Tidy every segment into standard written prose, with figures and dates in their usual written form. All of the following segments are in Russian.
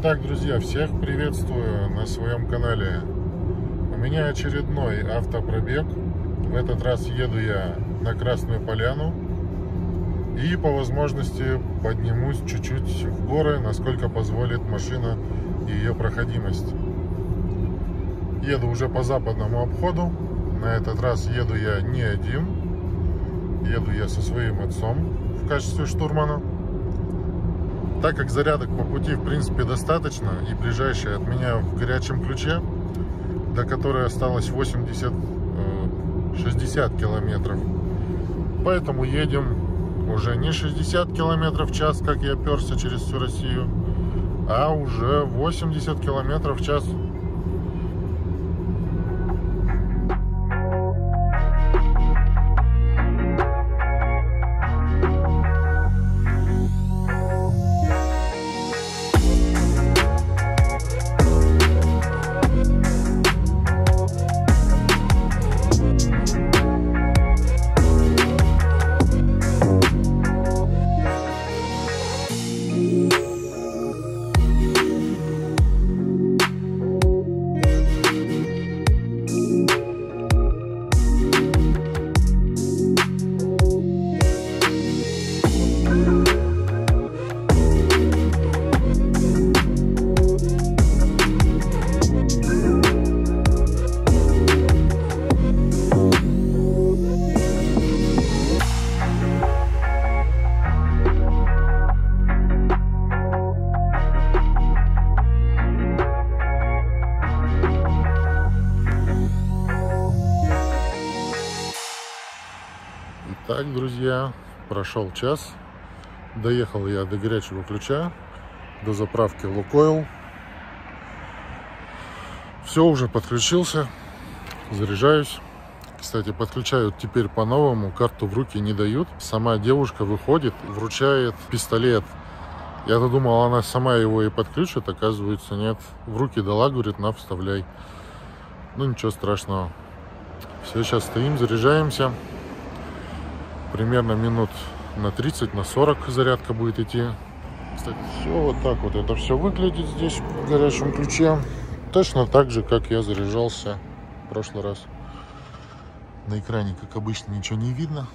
Итак, друзья, всех приветствую на своем канале. У меня очередной автопробег. В этот раз еду я на Красную Поляну. И по возможности поднимусь чуть-чуть в горы, насколько позволит машина и ее проходимость. Еду уже по западному обходу. На этот раз еду я не один. Еду я со своим отцом в качестве штурмана. Так как зарядок по пути в принципе достаточно, и ближайшая от меня в Горячем Ключе, до которой осталось 60 километров. Поэтому едем уже не 60 километров в час, как я перся через всю Россию, а уже 80 километров в час. Так, друзья, прошел час, доехал я до Горячего Ключа, до заправки Лукойл. Все, уже подключился, заряжаюсь. Кстати, подключают теперь по-новому, карту в руки не дают. Сама девушка выходит, вручает пистолет. Я-то думал, она сама его и подключит, оказывается, нет. В руки дала, говорит, на, вставляй. Ну, ничего страшного. Все, сейчас стоим, заряжаемся. Примерно минут на 30, на 40 зарядка будет идти. Кстати, все вот так вот это все выглядит здесь в Горячем Ключе. Точно так же, как я заряжался в прошлый раз. На экране, как обычно, ничего не видно.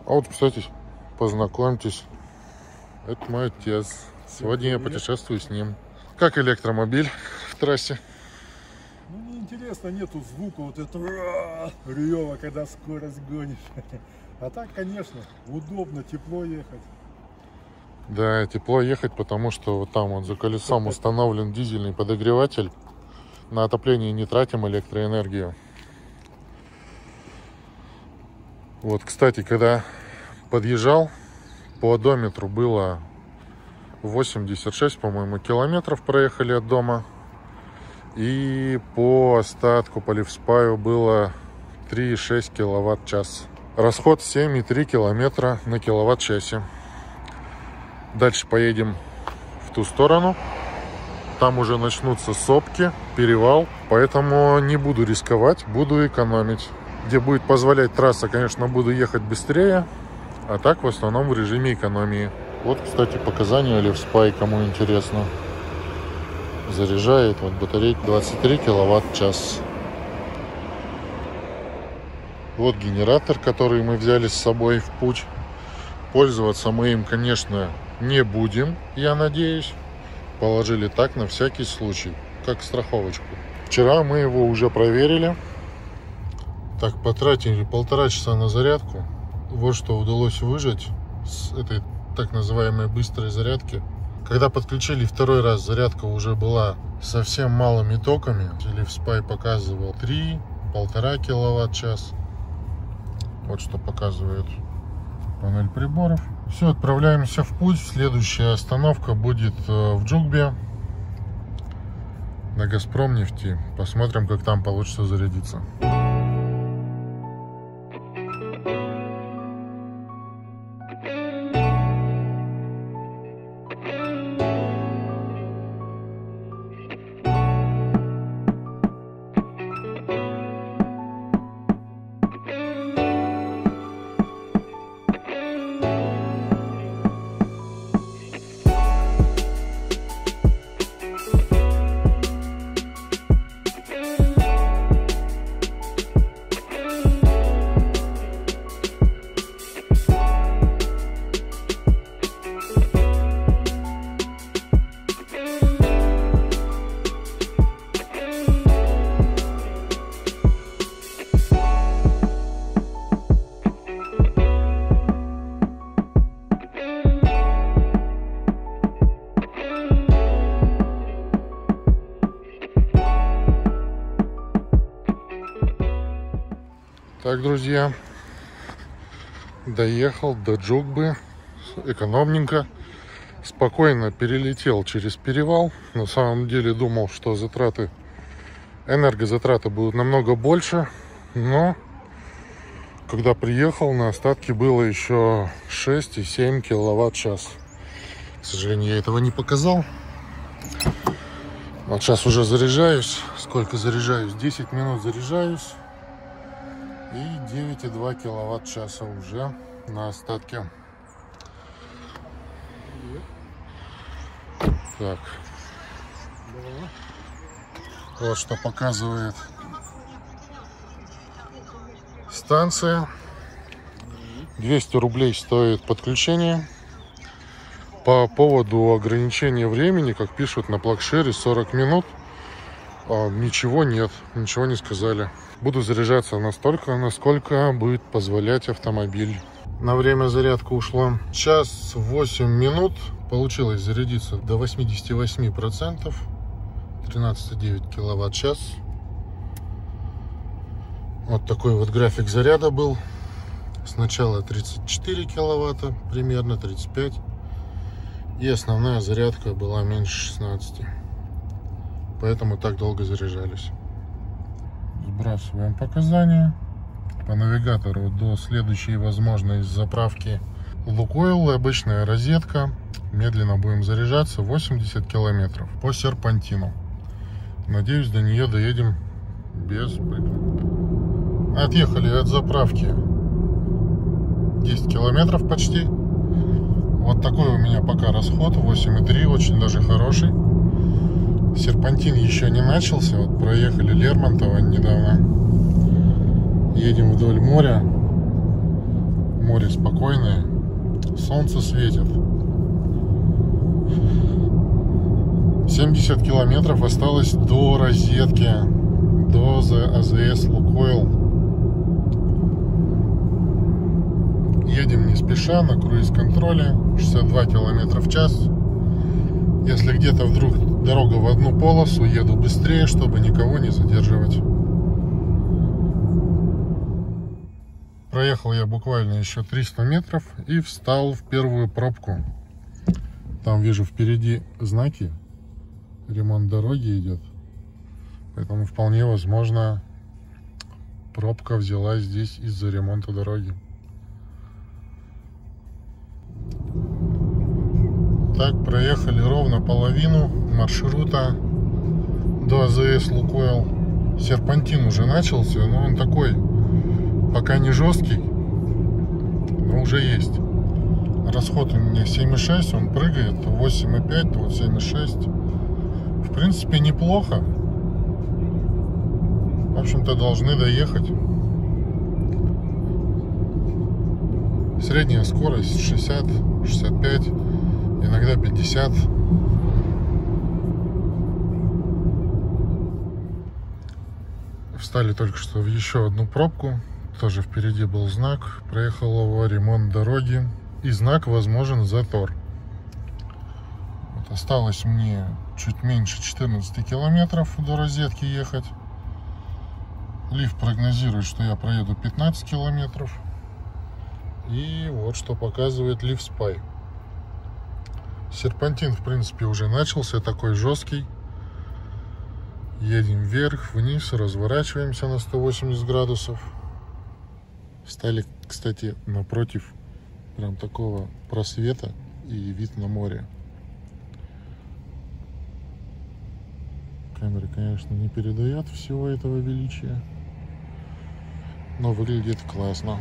А вот, кстати, познакомьтесь, это мой отец. Сегодня я путешествую с ним. Как электромобиль в трассе? Ну, неинтересно, нету звука вот этого рева, когда скорость гонишь. А так, конечно, удобно, тепло ехать. Да, тепло ехать, потому что вот там вот за колесом установлен дизельный подогреватель. На отопление не тратим электроэнергию. Вот, кстати, когда подъезжал, по одометру было 86, по-моему, километров проехали от дома. И по остатку, по лифспаю было 3,6 киловатт-час. Расход 7,3 километра на киловатт-часе. Дальше поедем в ту сторону. Там уже начнутся сопки, перевал. Поэтому не буду рисковать, буду экономить. Где будет позволять трасса, конечно, буду ехать быстрее. А так в основном в режиме экономии. Вот, кстати, показания лифспай, кому интересно. Заряжает вот батарейка 23 киловатт-час. Вот генератор, который мы взяли с собой в путь. Пользоваться мы им, конечно, не будем, я надеюсь. Положили так на всякий случай, как страховочку. Вчера мы его уже проверили. Так, потратили 1,5 часа на зарядку. Вот что удалось выжать с этой так называемой быстрой зарядки. Когда подключили второй раз, зарядка уже была совсем малыми токами. Лифспай показывал 3,5 киловатт-час. Вот что показывает панель приборов. Все, отправляемся в путь. Следующая остановка будет в Джугбе на Газпромнефти. Посмотрим, как там получится зарядиться. Так, друзья, доехал до Джугбы экономненько, спокойно перелетел через перевал. На самом деле думал, что энергозатраты будут намного больше, но когда приехал, на остатке было еще 6,7 киловатт-час. К сожалению, я этого не показал. Вот сейчас уже заряжаюсь. Сколько заряжаюсь? 10 минут заряжаюсь. И 9,2 киловатт-часа уже на остатке. Так. Вот что показывает станция. 200 рублей стоит подключение. По поводу ограничения времени, как пишут на Плакшере, 40 минут. Ничего нет, ничего не сказали. Буду заряжаться настолько, насколько будет позволять автомобиль. На время зарядки ушло час 8 минут. Получилось зарядиться до 88%. 13,9 киловатт-час. Вот такой вот график заряда был. Сначала 34 киловатта, примерно 35. И основная зарядка была меньше 16. Поэтому так долго заряжались. Сбрасываем показания. По навигатору до следующей возможной заправки Лукойл. Обычная розетка. Медленно будем заряжаться. 80 километров по серпантину. Надеюсь, до нее доедем без проблем. Отъехали от заправки 10 километров почти. Вот такой у меня пока расход. 8,3. Очень даже хороший. Серпантин еще не начался. Вот проехали Лермонтово недавно. Едем вдоль моря. Море спокойное. Солнце светит. 70 километров осталось до розетки. До АЗС Лукойл. Едем не спеша, на круиз-контроле. 62 километра в час. Если где-то вдруг дорога в одну полосу, еду быстрее, чтобы никого не задерживать. Проехал я буквально еще 300 метров и встал в первую пробку. Там вижу впереди знаки. Ремонт дороги идет. Поэтому вполне возможно пробка взялась здесь из-за ремонта дороги. Так, проехали ровно половину маршрута до АЗС Лукойл. Серпантин уже начался, но он такой пока не жесткий, но уже есть. Расход у меня 7,6, он прыгает, то 8,5, то вот 7,6. В принципе, неплохо. В общем-то, должны доехать. Средняя скорость 60, 65, иногда 50. Встали только что в еще одну пробку. Тоже впереди был знак. Проехал его ремонт дороги. И знак возможен затор. Вот осталось мне чуть меньше 14 километров до розетки ехать. Лифт прогнозирует, что я проеду 15 километров. И вот что показывает LiveSpy. Серпантин, в принципе, уже начался, такой жесткий. Едем вверх, вниз, разворачиваемся на 180 градусов. Встали, кстати, напротив прям такого просвета и вид на море. Камера, конечно, не передает всего этого величия, но выглядит классно.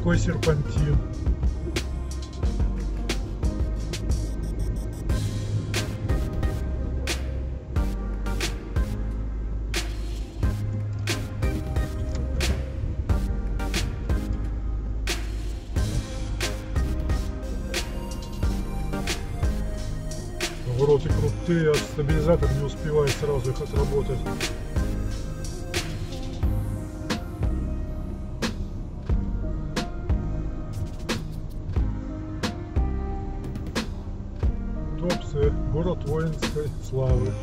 такой серпантин. Повороты крутые, а стабилизатор не успевает сразу их отработать. Туапсе, город воинской славы.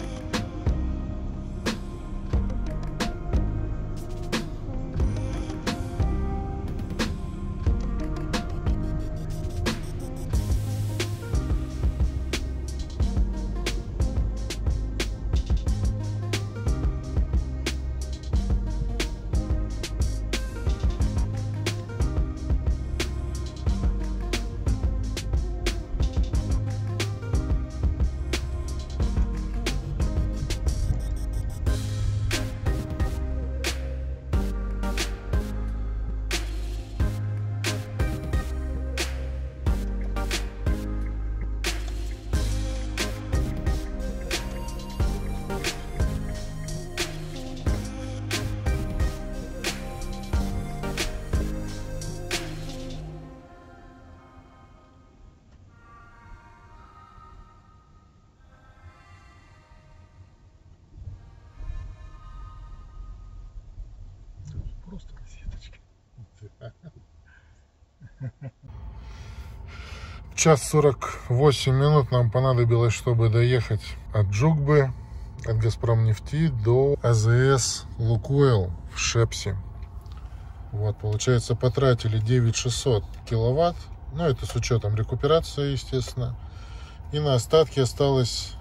Просто розеточка. Час 48 минут нам понадобилось, чтобы доехать от Джугбы, от Газпромнефти до АЗС Лукойл в Шепсе. Вот, получается, потратили 9600 киловатт. Ну, это с учетом рекуперации, естественно. И на остатке осталось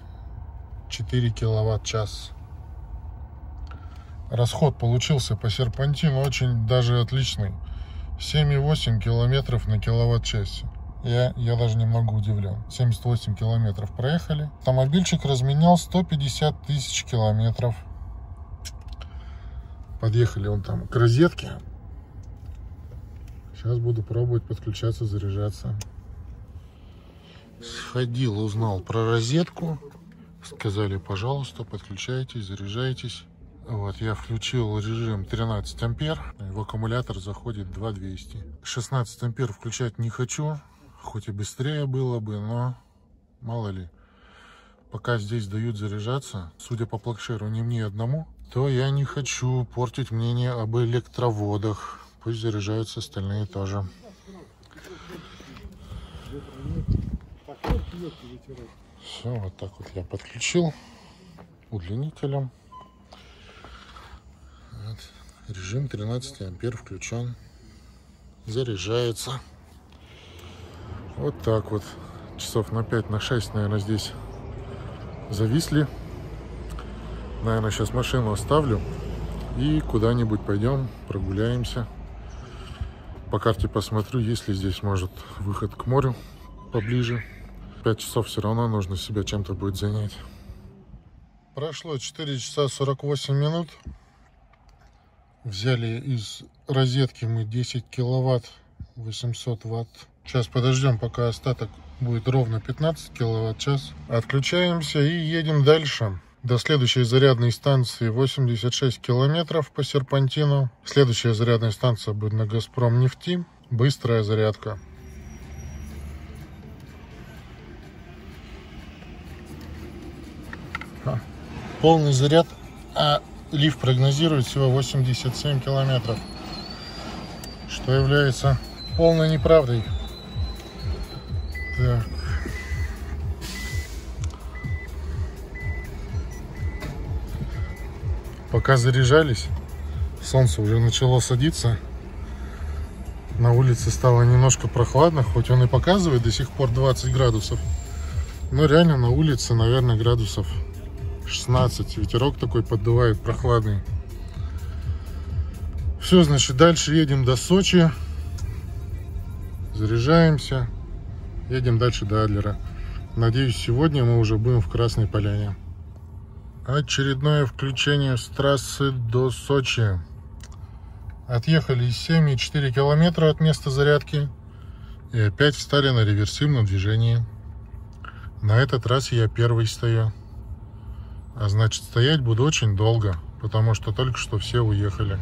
4 киловатт-час. Расход получился по серпантину очень даже отличный. 7,8 километров на киловатт-час. Я даже немного удивлен. 78 километров проехали. Автомобильчик разменял 150 тысяч километров. Подъехали вон там к розетке. Сейчас буду пробовать подключаться, заряжаться. Сходил, узнал про розетку. Сказали, пожалуйста, подключайтесь, заряжайтесь. Вот, я включил режим 13 ампер. В аккумулятор заходит 2200. 16 ампер включать не хочу. Хоть и быстрее было бы, но мало ли. Пока здесь дают заряжаться, судя по плакшеру, не мне одному, то я не хочу портить мнение об электроводах. Пусть заряжаются остальные тоже. Все, вот так вот я подключил удлинителем. Вот. Режим 13 ампер включен. Заряжается. Вот так вот. Часов на 5, на 6, наверное, здесь зависли. Наверное, сейчас машину оставлю и куда-нибудь пойдем, прогуляемся. По карте посмотрю, есть ли здесь, может, выход к морю поближе. 5 часов все равно нужно себя чем-то будет занять. Прошло 4 часа 48 минут. Взяли из розетки мы 10 киловатт 800 ватт. Сейчас подождем, пока остаток будет ровно 15 киловатт-час. Отключаемся и едем дальше. До следующей зарядной станции 86 километров по серпантину. Следующая зарядная станция будет на Газпромнефти. Быстрая зарядка. Полный заряд, а лифт прогнозирует всего 87 километров, что является полной неправдой. Так. Пока заряжались, солнце уже начало садиться. На улице стало немножко прохладно, хоть он и показывает до сих пор 20 градусов. Но реально на улице, наверное, градусов 16. Ветерок такой поддувает прохладный. Все, значит, дальше едем до Сочи. Заряжаемся. Едем дальше до Адлера. Надеюсь, сегодня мы уже будем в Красной Поляне. Очередное включение с трассы до Сочи. Отъехали 7,4 километра от места зарядки и опять встали на реверсивном движении. На этот раз я первый стою. А значит, стоять буду очень долго, потому что только что все уехали.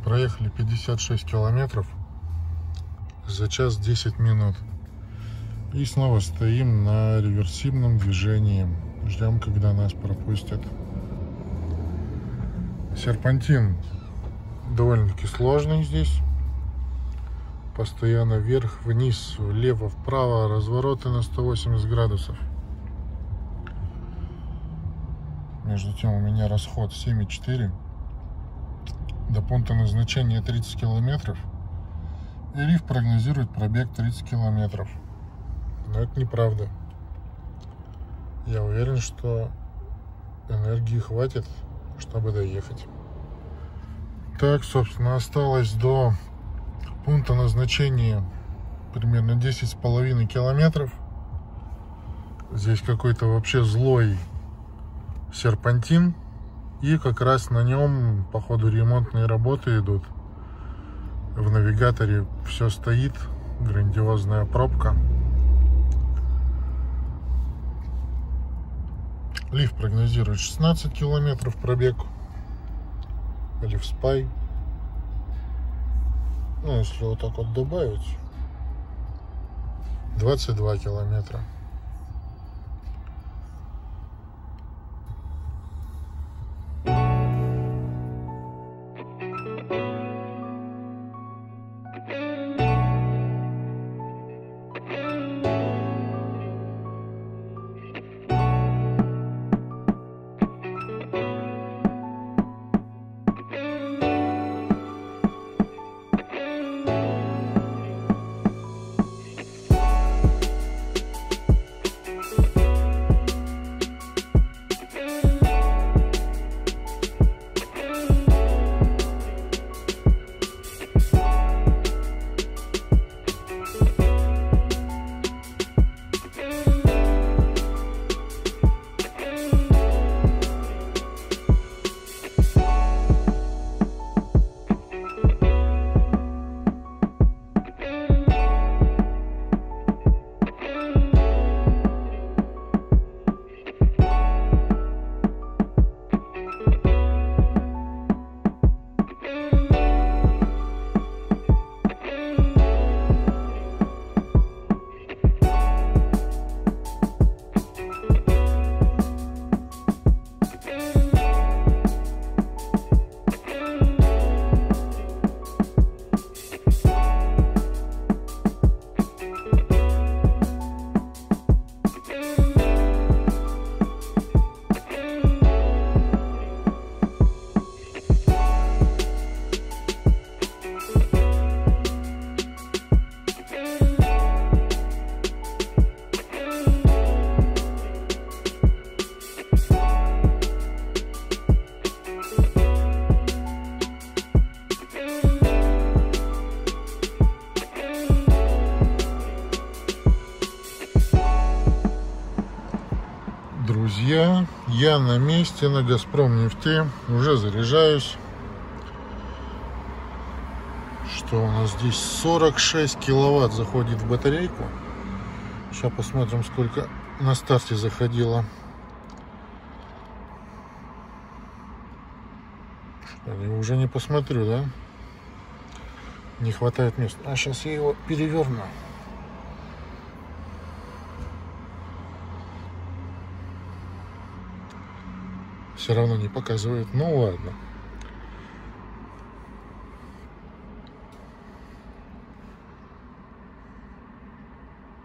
Проехали 56 километров за час 10 минут. И снова стоим на реверсивном движении. Ждем, когда нас пропустят. Серпантин довольно-таки сложный здесь. Постоянно вверх, вниз, влево, вправо. Развороты на 180 градусов. Между тем у меня расход 7,4. До пункта назначения 30 километров. И Риф прогнозирует пробег 30 километров. Но это неправда. Я уверен, что энергии хватит, чтобы доехать. Так, собственно, осталось до пункта назначения примерно 10,5 километров. Здесь какой-то вообще злой серпантин. И как раз на нем, походу, ремонтные работы идут. В навигаторе все стоит. Грандиозная пробка. Лифт прогнозирует 16 километров пробег. Лифспай. Ну, если вот так вот добавить, 22 километра. Друзья, Я на месте, на Газпромнефти, уже заряжаюсь. Что у нас здесь? 46 киловатт заходит в батарейку. Сейчас посмотрим, сколько на старте заходило. Уже не посмотрю, да? Не хватает места. А сейчас я его переверну. Все равно не показывает. Ну ладно.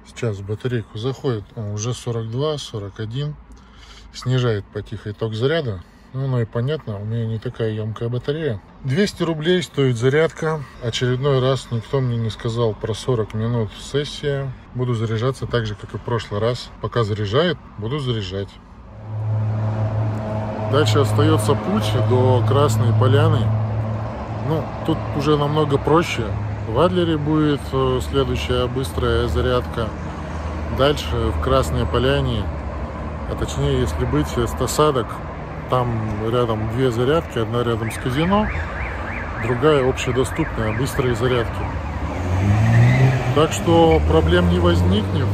Сейчас в батарейку заходит. Уже 42, 41. Снижает потихо ток заряда. Ну, оно и понятно, у меня не такая емкая батарея. 200 рублей стоит зарядка. Очередной раз никто мне не сказал про 40 минут сессия. Буду заряжаться так же, как и в прошлый раз. Пока заряжает, буду заряжать. Дальше остается путь до Красной Поляны. Ну, тут уже намного проще. В Адлере будет следующая быстрая зарядка. Дальше в Красной Поляне, а точнее, если быть, Стасадок. Там рядом две зарядки, одна рядом с казино, другая общедоступная, быстрые зарядки. Так что проблем не возникнет.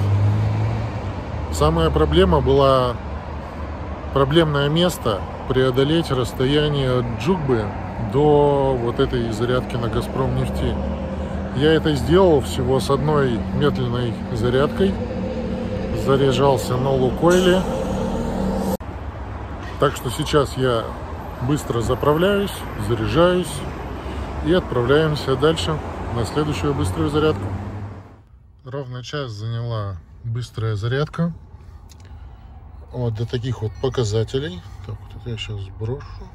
Самая проблема была проблемное место преодолеть расстояние от Джугбы до вот этой зарядки на Газпромнефти. Я это сделал всего с одной медленной зарядкой. Заряжался на Лукойле. Так что сейчас я быстро заправляюсь, заряжаюсь и отправляемся дальше на следующую быструю зарядку. Ровно час заняла быстрая зарядка. Вот до таких вот показателей. Так, вот это я сейчас сброшу.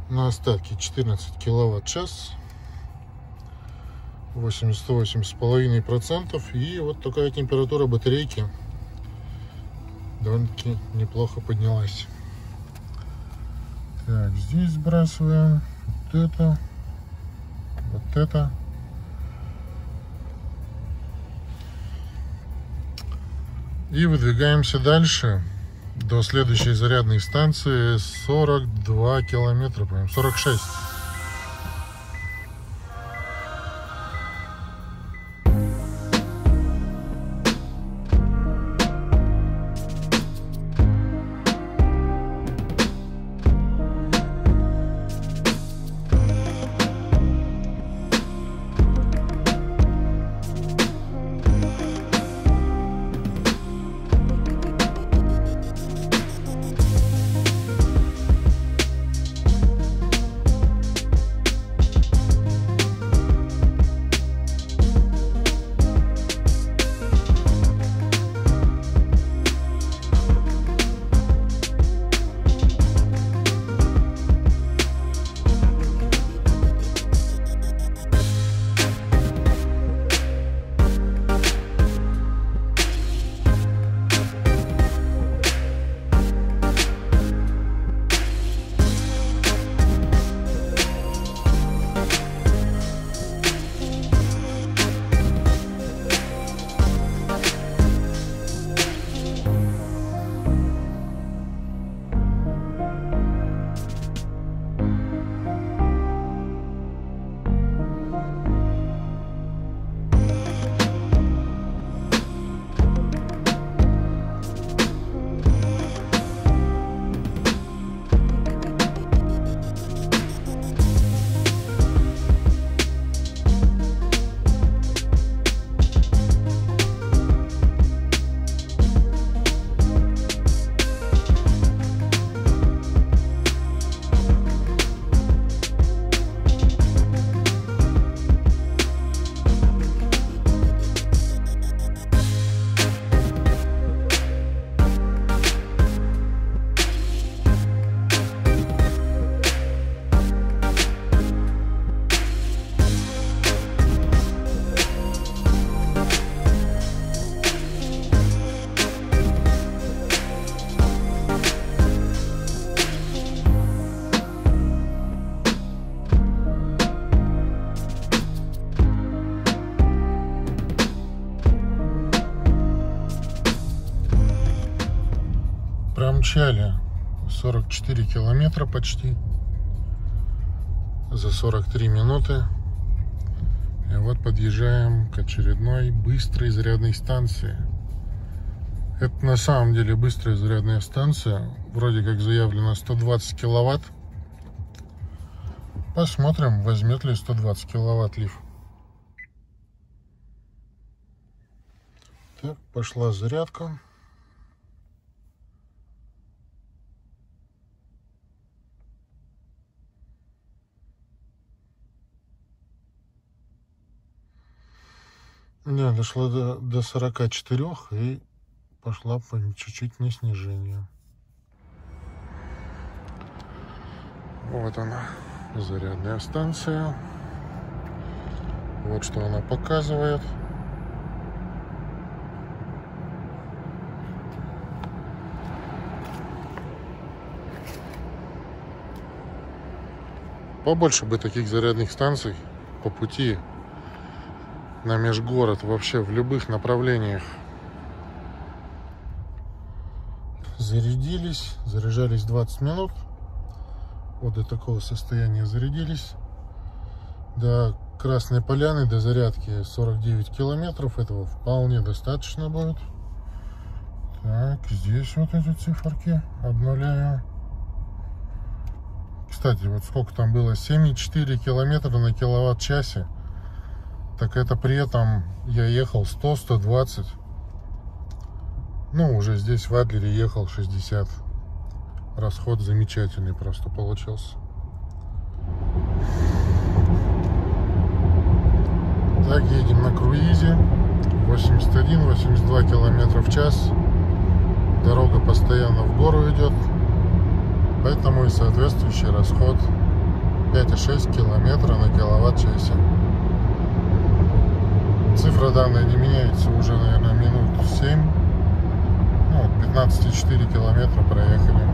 На остатке 14 киловатт-час. 88,5%. И вот такая температура батарейки. Довольно-таки неплохо поднялась. Так, здесь сбрасываем вот это, вот это. И выдвигаемся дальше до следующей зарядной станции. 42 километра, по-моему, 46. промчали 44 километра почти за 43 минуты. И вот подъезжаем к очередной быстрой зарядной станции. Это на самом деле быстрая зарядная станция. Вроде как заявлено 120 киловатт. Посмотрим, возьмет ли 120 киловатт лиф. Так, пошла зарядка. Да, дошла до 44 и пошла по чуть-чуть на снижение. Вот она, зарядная станция. Вот что она показывает. Побольше бы таких зарядных станций по пути на межгород, вообще в любых направлениях. Зарядились, заряжались 20 минут. Вот до такого состояния зарядились. До Красной Поляны, до зарядки 49 километров. Этого вполне достаточно будет. Так, здесь вот эти циферки обновляю. Кстати, вот сколько там было? 7,4 километра на киловатт-часе. Так это при этом я ехал 100-120. Ну, уже здесь в Адлере ехал 60. Расход замечательный просто получился. Так, едем на круизе. 81-82 километра в час. Дорога постоянно в гору идет. Поэтому и соответствующий расход 5,6 километра на киловатт-часе. Цифра данная не меняется уже, наверное, минут 7. Ну, 15,4 километра проехали.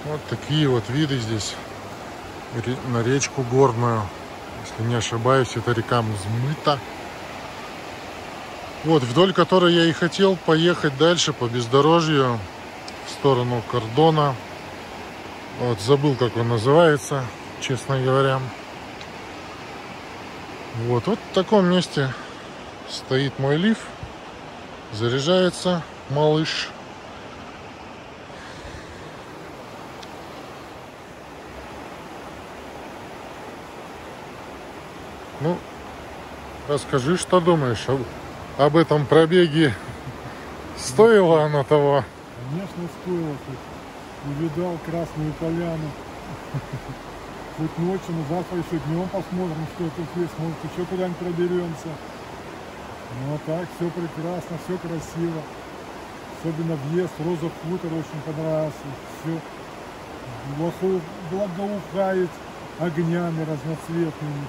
Вот такие вот виды здесь на речку горную. Если не ошибаюсь, это река Мзмыта. Вот, вдоль которой я и хотел поехать дальше по бездорожью в сторону кордона. Вот, забыл, как он называется, честно говоря. Вот в таком месте стоит мой лифт. Заряжается малыш. Ну, расскажи, что думаешь об этом пробеге. Стоило оно того? Конечно, стоило. Увидал Красную Поляну. Хоть ночью, но завтра еще днем посмотрим, что тут есть. Может, еще куда-нибудь проберемся. Ну, а так, все прекрасно, все красиво. Особенно въезд в Роза Хутор очень понравился. Все благоухает огнями разноцветными.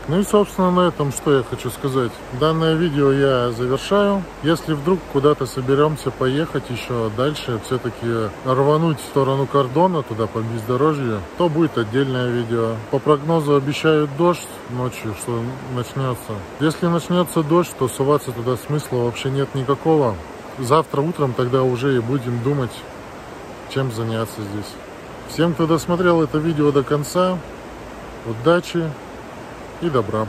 Ну и, собственно, на этом что я хочу сказать. Данное видео я завершаю. Если вдруг куда-то соберемся поехать еще дальше, все-таки рвануть в сторону кордона, туда по бездорожью, то будет отдельное видео. По прогнозу обещают дождь ночью, что начнется. Если начнется дождь, то соваться туда смысла вообще нет никакого. Завтра утром тогда уже и будем думать, чем заняться здесь. Всем, кто досмотрел это видео до конца, удачи и добра.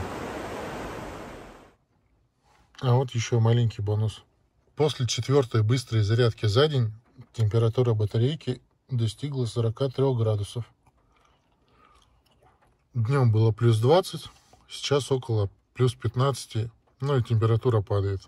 А вот еще маленький бонус. После 4-й быстрой зарядки за день температура батарейки достигла 43 градусов. Днем было плюс 20, сейчас около плюс 15, ну и температура падает.